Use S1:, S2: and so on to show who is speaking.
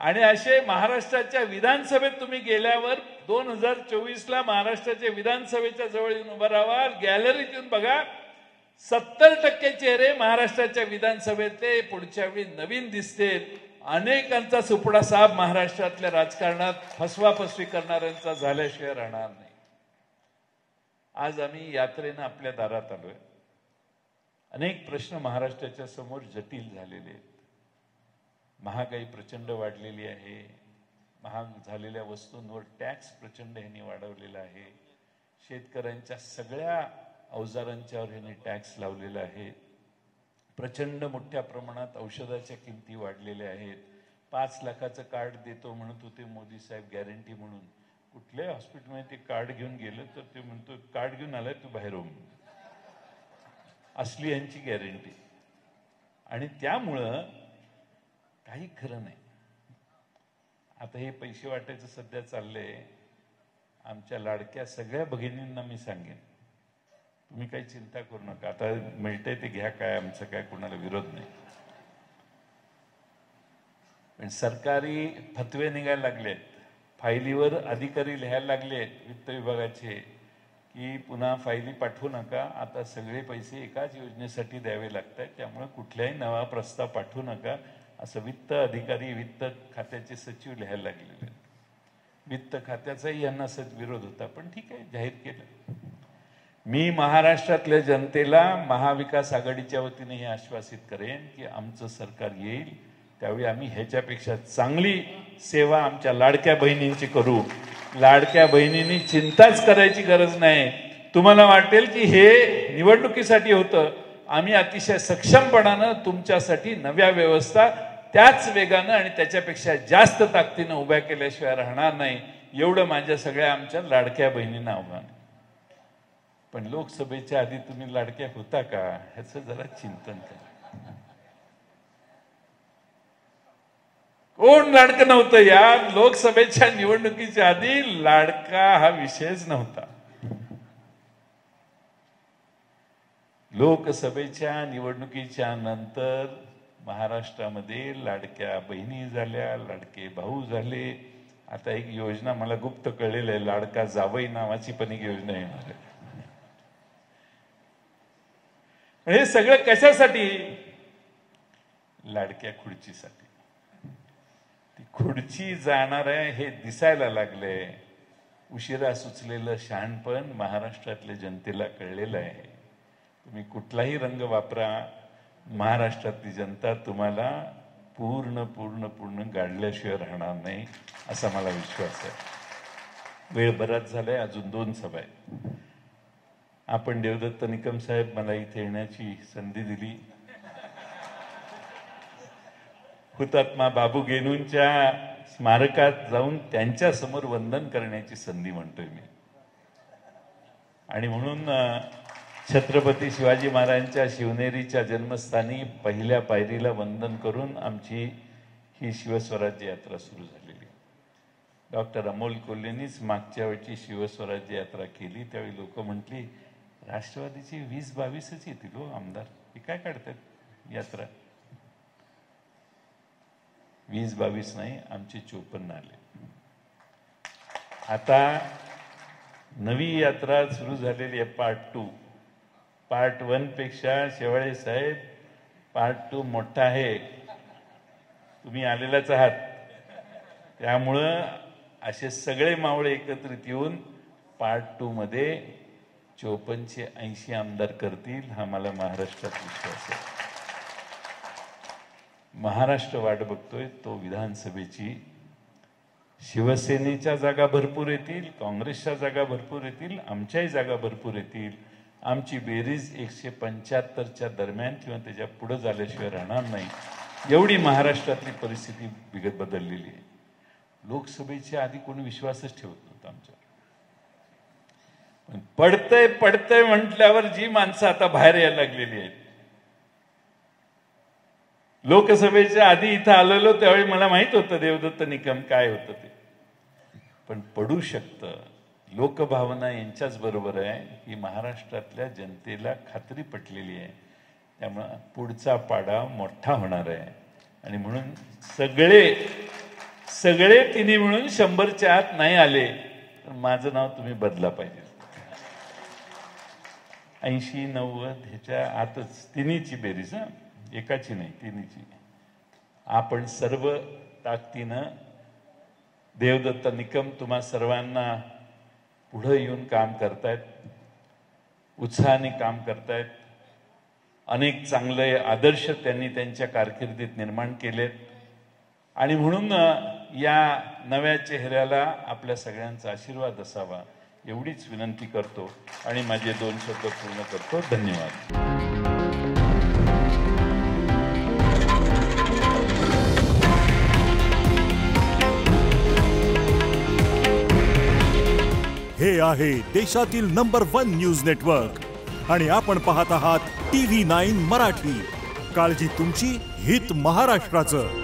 S1: आणि असे महाराष्ट्राच्या विधानसभेत तुम्ही गेल्यावर 2024ला महाराष्ट्राच्या विधानसभेच्या जवळ येऊन उभं राहा, गॅलरीत येऊन बघा, 70% चेहरे महाराष्ट्राच्या विधानसभेतले पुढच्या वेळी नवीन दिसतील. अनेकांचा सुपडा साहेब महाराष्ट्रातल्या राजकारणात फसवाफसवी करणाऱ्यांचा झाल्याशिवाय राहणार नाही. आज आम्ही यात्रेनं आपल्या दारात आलोय. अनेक प्रश्न महाराष्ट्राच्या समोर जटिल झालेले आहेत. महागाई प्रचंड वाढलेली आहे. महाग झालेल्या वस्तूंवर टॅक्स प्रचंड ह्यांनी वाढवलेला आहे. शेतकऱ्यांच्या सगळ्या अवजारांच्यावर ह्यांनी टॅक्स लावलेला आहे. प्रचंड मोठ्या प्रमाणात औषधाच्या किमती वाढलेल्या आहेत. 5 लाखाचं कार्ड देतो म्हणत होते मोदी साहेब गॅरंटी म्हणून. कुठल्याही हॉस्पिटलमध्ये ते कार्ड घेऊन गेलं तर ते म्हणतो कार्ड घेऊन आलाय तू बाहेर हो. असली यांची गॅरंटी. आणि त्यामुळं काही खरं नाही. आता हे पैसे वाटायचं सध्या चाललंय. आमच्या लाडक्या सगळ्या भगिनींना मी सांगेन, तुम्ही काही चिंता करू नका. आता मिळतंय ते घ्या, काय आमचं काय कोणाला विरोध नाही. पण सरकारी फतवे निघायला लागलेत. फायलीवर अधिकारी लिहायला लागलेत वित्त विभागाचे की पुन्हा फायली पाठवू नका, आता सगळे पैसे एकाच योजनेसाठी द्यावे लागतात, त्यामुळे कुठल्याही नवा प्रस्ताव पाठवू नका, असं वित्त अधिकारी वित्त खात्याचे सचिव लिहायला लागलेले. वित्त खात्याचाही यांना विरोध होता, पण ठीक आहे, जाहीर केलं. मी महाराष्ट्रातल्या जनतेला महाविकास आघाडीच्या वतीने हे आश्वासित करेन की आमचं सरकार येईल त्यावेळी आम्ही ह्याच्यापेक्षा चांगली सेवा आमच्या लाडक्या बहिणींची करू. लाडक्या बहिणींनी चिंताच करायची गरज नाही. तुम्हाला वाटेल की हे निवडणुकीसाठी होतं, आम्ही अतिशय सक्षमपणानं तुमच्यासाठी नव्या व्यवस्था त्याच वेगानं आणि त्याच्यापेक्षा जास्त ताकदीनं उभ्या केल्याशिवाय राहणार नाही. एवढं माझ्या सगळ्या आमच्या लाडक्या बहिणींना आव्हान. पण लोकसभेच्या आधी तुम्ही लाडक्या होता का ह्याचं जरा चिंतन करा. कोण लाडकं नव्हतं? या लोकसभेच्या निवडणुकीच्या आधी लाडका हा विषयच नव्हता. लोकसभेच्या निवडणुकीच्या नंतर महाराष्ट्रामध्ये लाडक्या बहिणी झाल्या, लाडके भाऊ झाले. आता एक योजना मला गुप्त कळलेलं आहे, लाडका जावई नावाची पण एक योजना येणार आहे. हे सगळं कशासाठी? लाडक्या खुर्चीसाठी. ती खुर्ची जाणार आहे हे दिसायला लागले. उशिरा सुचलेलं शहाणपण महाराष्ट्रातल्या जनतेला कळलेलं आहे. तुम्ही कुठलाही रंग वापरा, महाराष्ट्रातली जनता तुम्हाला पूर्ण पूर्ण पूर्ण गाडल्याशिवाय राहणार नाही असा मला विश्वास आहे. वेळ बराच झालाय, अजून 2 सभा आहेत. आपण देवदत्त निकम साहेब मला इथे येण्याची संधी दिली. हुतात्मा बाबू गेनूंच्या स्मारकात जाऊन त्यांच्या समोर वंदन करण्याची संधी म्हणतोय मी. आणि म्हणून छत्रपती शिवाजी महाराजांच्या शिवनेरीच्या जन्मस्थानी पहिल्या पायरीला वंदन करून आमची ही शिवस्वराज्य यात्रा सुरू झालेली. डॉक्टर अमोल कोल्हेंनीच मागच्या वेळची शिवस्वराज्य यात्रा केली. त्यावेळी लोक म्हटली राष्ट्रवादीची 20-22च येतील हो आमदार, हे काय काढतात यात्रा. 20-22 नाही, आमचे 54 आले. आता नवी यात्रा सुरू झालेली आहे पार्ट 2. पार्ट 1 पेक्षा शेवाळे साहेब पार्ट 2 मोठा आहे. तुम्ही आलेलाच आहात. त्यामुळं असे सगळे मावळे एकत्रित येऊन पार्ट 2 मध्ये 54चे 80 आमदार करतील हा मला महाराष्ट्रात विश्वास आहे. महाराष्ट्र वाट बघतोय तो विधानसभेची. शिवसेनेच्या जागा भरपूर येतील, काँग्रेसच्या जागा भरपूर येतील, आमच्याही जागा भरपूर येतील. आमची बेरीज 175च्या दरम्यान किंवा त्याच्या पुढे झाल्याशिवाय राहणार नाही. एवढी महाराष्ट्रातली परिस्थिती बदललेली आहे. लोकसभेच्या आधी कोणी विश्वासच ठेवत नव्हता आमच्यावर. पण पडतंय म्हटल्यावर जी माणसं आता बाहेर यायला लागलेली आहेत. लोकसभेच्या आधी इथं आलेलो त्यावेळी मला माहित होतं देवदत्त निकम काय होतं ते. पण पडू शकतं. लोकभावना यांच्याच बरोबर आहे ही महाराष्ट्रातल्या जनतेला खात्री पटलेली आहे. त्यामुळे पुढचा पाडा मोठा होणार आहे. आणि म्हणून सगळे सगळे तिन्ही मिळून 100च्या आत नाही आले तर माझं नाव तुम्ही बदला पाहिजे. 80-90 ह्याच्या आतच तिन्हीची बेरीज, एकाची नाही, तिन्हीची. आपण सर्व ताकदीनं देवदत्त निकम तुम्हा सर्वांना पुढे येऊन काम करतायत, उत्साहाने काम करतायत. अनेक चांगले आदर्श त्यांनी त्यांच्या कारकिर्दीत निर्माण केलेत आणि म्हणून या नव्या चेहऱ्याला आपल्या सगळ्यांचा आशीर्वाद असावा एवढीच विनंती करतो आणि माझे 2 शब्द पूर्ण करतो. धन्यवाद.
S2: हे आहे देशातील नंबर 1 न्यूज नेटवर्क आणि आपण पाहत आहात TV9 मराठी. काळजी तुमची, हित महाराष्ट्राचं.